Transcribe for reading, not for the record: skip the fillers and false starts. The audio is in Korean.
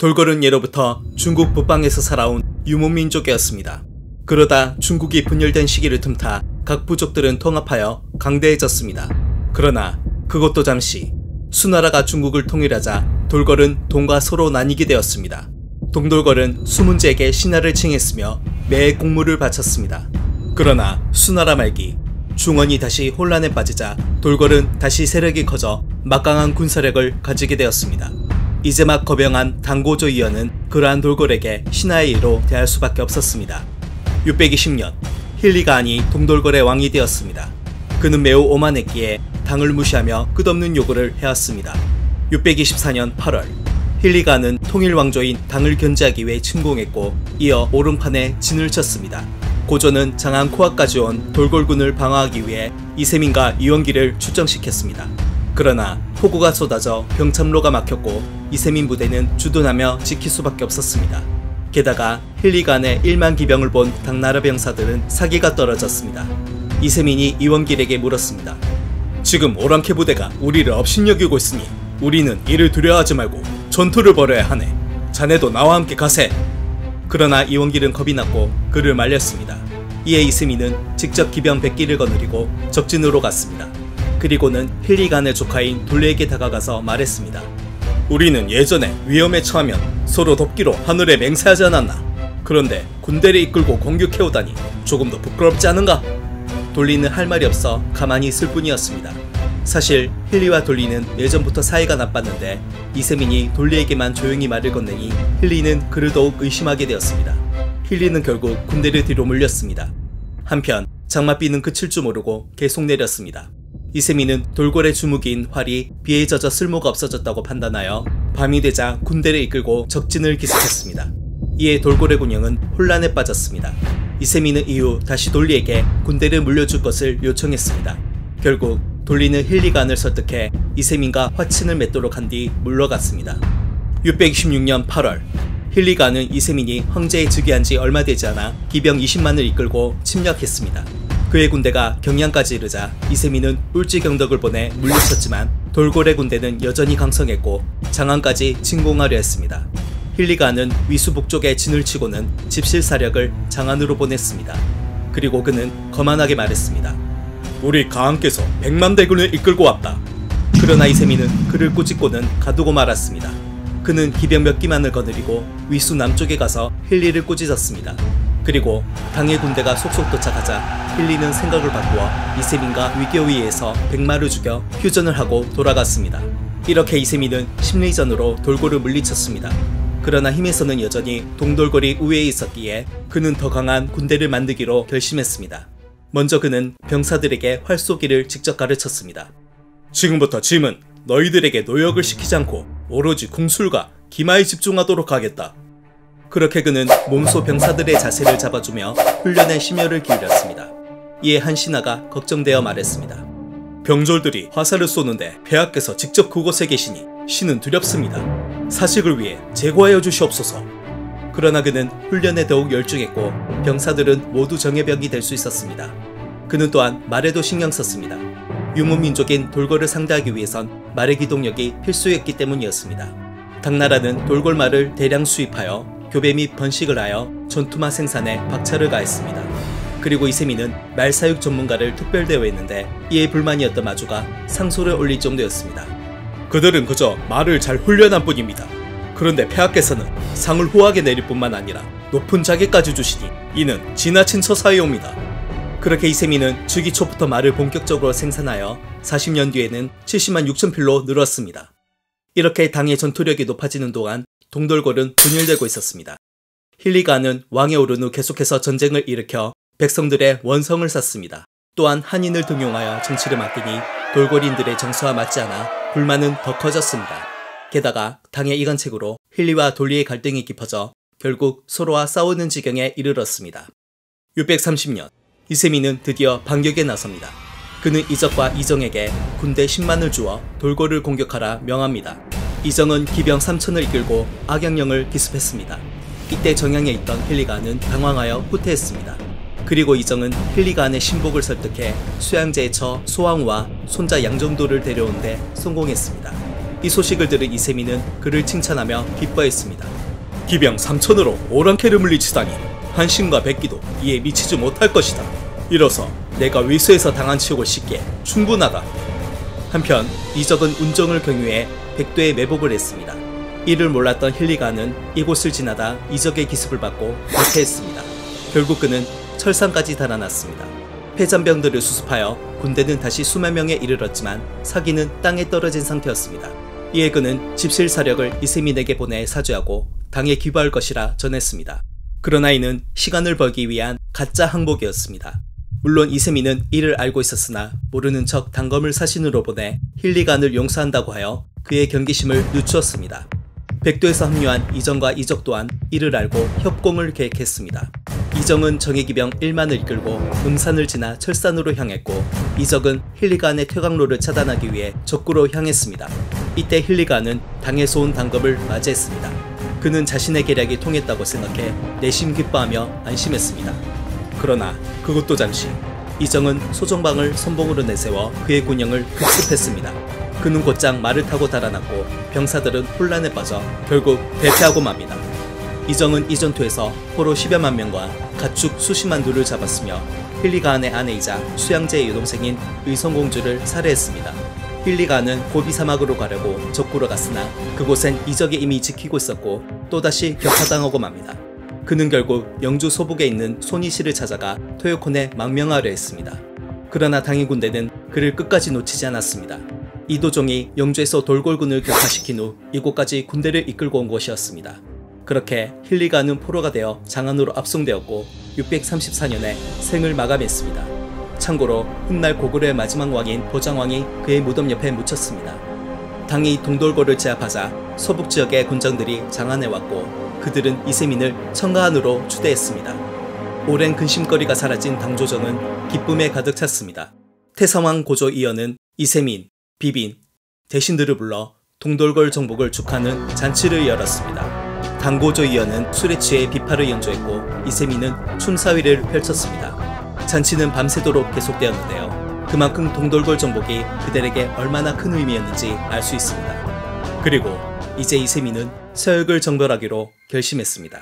돌궐은 예로부터 중국 북방에서 살아온 유목민족이었습니다. 그러다 중국이 분열된 시기를 틈타 각 부족들은 통합하여 강대해졌습니다. 그러나 그것도 잠시 수나라가 중국을 통일하자 돌궐은 동과 서로 나뉘게 되었습니다. 동돌궐은 수문제에게 신하를 칭했으며 매해 공물을 바쳤습니다. 그러나 수나라 말기 중원이 다시 혼란에 빠지자 돌궐은 다시 세력이 커져 막강한 군사력을 가지게 되었습니다. 이제 막 거병한 당고조 이연은 그러한 돌궐에게 신하의 일로 대할 수밖에 없었습니다. 620년 힐리가안이 동돌궐의 왕이 되었습니다. 그는 매우 오만했기에 당을 무시하며 끝없는 요구를 해왔습니다. 624년 8월 힐리가안은 통일왕조인 당을 견제하기 위해 침공했고 이어 오름판에 진을 쳤습니다. 고조는 장안 코앞까지 온 돌궐군을 방어하기 위해 이세민과 이원기를 출정시켰습니다. 그러나 폭우가 쏟아져 병참로가 막혔고 이세민 부대는 주둔하며 지킬 수밖에 없었습니다. 게다가 힐리가안의 1만 기병을 본 당나라 병사들은 사기가 떨어졌습니다. 이세민이 이원길에게 물었습니다. 지금 오랑캐 부대가 우리를 업신여기고 있으니 우리는 이를 두려워하지 말고 전투를 벌여야 하네. 자네도 나와 함께 가세. 그러나 이원길은 겁이 났고 그를 말렸습니다. 이에 이세민은 직접 기병 100기를 거느리고 적진으로 갔습니다. 그리고는 힐리가안의 조카인 둘레에게 다가가서 말했습니다. 우리는 예전에 위험에 처하면 서로 돕기로 하늘에 맹세하지 않았나? 그런데 군대를 이끌고 공격해오다니 조금 더 부끄럽지 않은가? 돌리는 할 말이 없어 가만히 있을 뿐이었습니다. 사실 힐리와 돌리는 예전부터 사이가 나빴는데 이세민이 돌리에게만 조용히 말을 건네니 힐리는 그를 더욱 의심하게 되었습니다. 힐리는 결국 군대를 뒤로 물렸습니다. 한편 장맛비는 그칠 줄 모르고 계속 내렸습니다. 이세민은 돌궐의 주무기인 활이 비에 젖어 쓸모가 없어졌다고 판단하여 밤이 되자 군대를 이끌고 적진을 기습했습니다. 이에 돌궐의 군영은 혼란에 빠졌습니다. 이세민은 이후 다시 돌리에게 군대를 물려줄 것을 요청했습니다. 결국 돌리는 힐리가안을 설득해 이세민과 화친을 맺도록 한 뒤 물러갔습니다. 626년 8월 힐리가안은 이세민이 황제에 즉위한 지 얼마 되지 않아 기병 20만을 이끌고 침략했습니다. 그의 군대가 경양까지 이르자 이세민은 울지경덕을 보내 물리쳤지만 돌궐의 군대는 여전히 강성했고 장안까지 진공하려 했습니다. 힐리가안은 위수 북쪽에 진을 치고는 집실사력을 장안으로 보냈습니다. 그리고 그는 거만하게 말했습니다. 우리 가안께서 100만 대군을 이끌고 왔다. 그러나 이세민은 그를 꾸짖고는 가두고 말았습니다. 그는 기병 몇 기만을 거느리고 위수 남쪽에 가서 힐리를 꾸짖었습니다. 그리고 당의 군대가 속속 도착하자 힐리는 생각을 바꾸어 이세민과 위교위에서 100마를 죽여 휴전을 하고 돌아갔습니다. 이렇게 이세민은 심리전으로 돌궐을 물리쳤습니다. 그러나 힘에서는 여전히 동돌궐이 우위에 있었기에 그는 더 강한 군대를 만들기로 결심했습니다. 먼저 그는 병사들에게 활 쏘기를 직접 가르쳤습니다. 지금부터 짐은 너희들에게 노역을 시키지 않고 오로지 궁술과 기마에 집중하도록 하겠다. 그렇게 그는 몸소 병사들의 자세를 잡아주며 훈련에 심혈을 기울였습니다. 이에 한 신하가 걱정되어 말했습니다. 병졸들이 화살을 쏘는데 폐하께서 직접 그곳에 계시니 신은 두렵습니다. 사식을 위해 제거하여 주시옵소서. 그러나 그는 훈련에 더욱 열중했고 병사들은 모두 정예병이 될 수 있었습니다. 그는 또한 말에도 신경 썼습니다. 유목민족인 돌궐을 상대하기 위해선 말의 기동력이 필수였기 때문이었습니다. 당나라는 돌궐말을 대량 수입하여 교배 및 번식을 하여 전투마 생산에 박차를 가했습니다. 그리고 이세민은 말사육 전문가를 특별대우했는데 이에 불만이었던 마주가 상소를 올릴 정도였습니다. 그들은 그저 말을 잘 훈련한 뿐입니다. 그런데 폐하께서는 상을 후하게 내릴 뿐만 아니라 높은 자격까지 주시니 이는 지나친 처사이옵니다. 그렇게 이세민은 즉위 초부터 말을 본격적으로 생산하여 40년 뒤에는 70만 6천 필로 늘었습니다. 이렇게 당의 전투력이 높아지는 동안 동돌궐은 분열되고 있었습니다. 힐리가안은 왕에 오른 후 계속해서 전쟁을 일으켜 백성들의 원성을 샀습니다. 또한 한인을 등용하여 정치를 맡기니 돌궐인들의 정서와 맞지 않아 불만은 더 커졌습니다. 게다가 당의 이간책으로 힐리와 돌리의 갈등이 깊어져 결국 서로와 싸우는 지경에 이르렀습니다. 630년 이세민은 드디어 반격에 나섭니다. 그는 이적과 이정에게 군대 10만을 주어 돌궐을 공격하라 명합니다. 이정은 기병 3천을 이끌고 악양령을 기습했습니다. 이때 정양에 있던 힐리가안은 당황하여 후퇴했습니다. 그리고 이정은 힐리가안의 신복을 설득해 수양제의 처 소왕우와 손자 양정도를 데려오는데 성공했습니다. 이 소식을 들은 이세민은 그를 칭찬하며 기뻐했습니다. 기병 3천으로 오랑캐를 물리치다니 한신과 백기도 이에 미치지 못할 것이다. 이로써 내가 위수에서 당한 치욕을 씻기에 충분하다. 한편 이적은 운정을 경유해 백도에 매복을 했습니다. 이를 몰랐던 힐리가는 이곳을 지나다 이적의 기습을 받고 대패했습니다. 결국 그는 철산까지 달아났습니다. 패잔병들을 수습하여 군대는 다시 수만 명에 이르렀지만 사기는 땅에 떨어진 상태였습니다. 이에 그는 집실 사력을 이세민에게 보내 사죄하고 당에 기부할 것이라 전했습니다. 그러나 이는 시간을 벌기 위한 가짜 항복이었습니다. 물론 이세민은 이를 알고 있었으나 모르는 척 단검을 사신으로 보내 힐리간을 용서한다고 하여 그의 경계심을 늦추었습니다. 백도에서 합류한 이정과 이적 또한 이를 알고 협공을 계획했습니다. 이정은 정예기병 1만을 이끌고 음산을 지나 철산으로 향했고 이적은 힐리간의 퇴각로를 차단하기 위해 적구로 향했습니다. 이때 힐리간은 당에서 온 단검을 맞이했습니다. 그는 자신의 계략이 통했다고 생각해 내심 기뻐하며 안심했습니다. 그러나 그것도 잠시 이정은 소정방을 선봉으로 내세워 그의 군영을 급습했습니다. 그는 곧장 말을 타고 달아났고 병사들은 혼란에 빠져 결국 대패하고 맙니다. 이정은 이 전투에서 포로 10여만 명과 가축 수십만 두를 잡았으며 힐리가안의 아내이자 수양제의 여동생인 의성공주를 살해했습니다. 힐리가안은 고비 사막으로 가려고 적구로 갔으나 그곳엔 이적이 이미 지키고 있었고 또다시 격파당하고 맙니다. 그는 결국 영주 소북에 있는 손이시를 찾아가 토요콘에 망명하려 했습니다. 그러나 당의 군대는 그를 끝까지 놓치지 않았습니다. 이도종이 영주에서 돌골군을 격파시킨 후 이곳까지 군대를 이끌고 온 것이었습니다. 그렇게 힐리가는 포로가 되어 장안으로 압송되었고 634년에 생을 마감했습니다. 참고로 훗날 고구려의 마지막 왕인 보장왕이 그의 무덤 옆에 묻혔습니다. 당이 동돌고를 제압하자 서북 지역의 군정들이 장안에 왔고 그들은 이세민을 청가안으로 추대했습니다. 오랜 근심거리가 사라진 당조정은 기쁨에 가득 찼습니다. 태상왕 고조 이연은 이세민, 비빈, 대신들을 불러 동돌골 정복을 축하하는 잔치를 열었습니다. 당고조 이연은 술에 취해 비파를 연주했고 이세민은 춤사위를 펼쳤습니다. 잔치는 밤새도록 계속되었는데요. 그만큼 동돌골 정복이 그들에게 얼마나 큰 의미였는지 알 수 있습니다. 그리고 이제 이세민은 서역을 정벌하기로 결심했습니다.